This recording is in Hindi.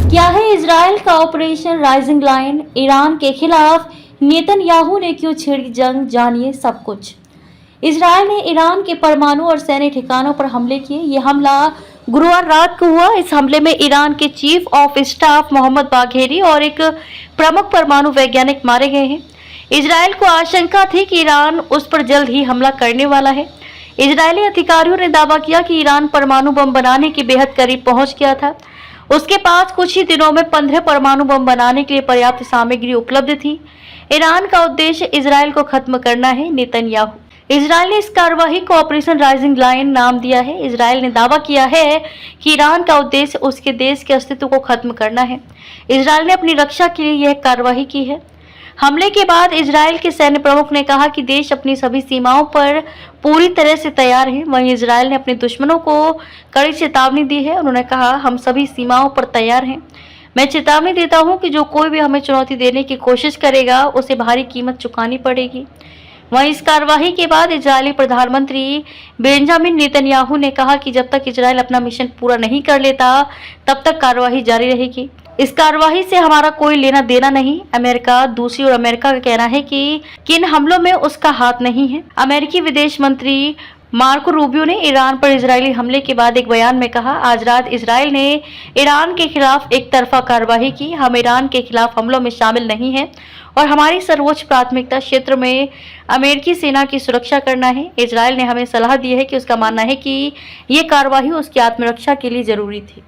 क्या है इजराइल का ऑपरेशन राइजिंग लायन? ईरान के खिलाफ नेतन्याहू ने क्यों छेड़ी जंग? जानिए सब कुछ। इजराइल ने ईरान के परमाणु और सैन्य ठिकानों पर हमले किए। ये हमला गुरुवार रात को हुआ। इस हमले में ईरान के chief of staff Mohammad Bagheri और एक प्रमुख परमाणु वैज्ञानिक मारे गए हैं। इजराइल को आशंका थी कि ईरान उस पर जल्द ही हमला करने वाला है। इजरायली अधिकारियों ने दावा किया कि ईरान परमाणु बम बनाने के बेहद करीब पहुंच गया था। उसके पास कुछ ही दिनों में 15 परमाणु बम बनाने के लिए पर्याप्त सामग्री उपलब्ध थी। ईरान का उद्देश्य इजराइल को खत्म करना है। नेतन्याहू। इजराइल ने इस कार्रवाई को ऑपरेशन राइजिंग लायन नाम दिया है। इजराइल ने दावा किया है कि ईरान का उद्देश्य उसके देश के अस्तित्व को खत्म करना है। इजराइल ने अपनी रक्षा के लिए यह कार्रवाई की है। हमले के बाद इजराइल के सैन्य प्रमुख ने कहा कि देश अपनी सभी सीमाओं पर पूरी तरह से तैयार है। वहीं इजराइल ने अपने दुश्मनों को कड़ी चेतावनी दी है। उन्होंने कहा, हम सभी सीमाओं पर तैयार हैं। मैं चेतावनी देता हूं कि जो कोई भी हमें चुनौती देने की कोशिश करेगा उसे भारी कीमत चुकानी पड़ेगी। वहीं इस कार्रवाई के बाद इजरायली प्रधानमंत्री बेंजामिन नेतन्याहू ने कहा कि जब तक इजराइल अपना मिशन पूरा नहीं कर लेता तब तक कार्रवाई जारी रहेगी। इस कार्रवाई से हमारा कोई लेना देना नहीं। अमेरिका दूसरी ओर अमेरिका का कहना है कि किन हमलों में उसका हाथ नहीं है। अमेरिकी विदेश मंत्री मार्को रूबियो ने ईरान पर इजरायली हमले के बाद एक बयान में कहा, आज रात इजराइल ने ईरान के खिलाफ एक तरफा कार्रवाई की। हम ईरान के खिलाफ हमलों में शामिल नहीं हैं और हमारी सर्वोच्च प्राथमिकता क्षेत्र में अमेरिकी सेना की सुरक्षा करना है। इजराइल ने हमें सलाह दी है कि उसका मानना है कि ये कार्रवाई उसकी आत्मरक्षा के लिए जरूरी थी।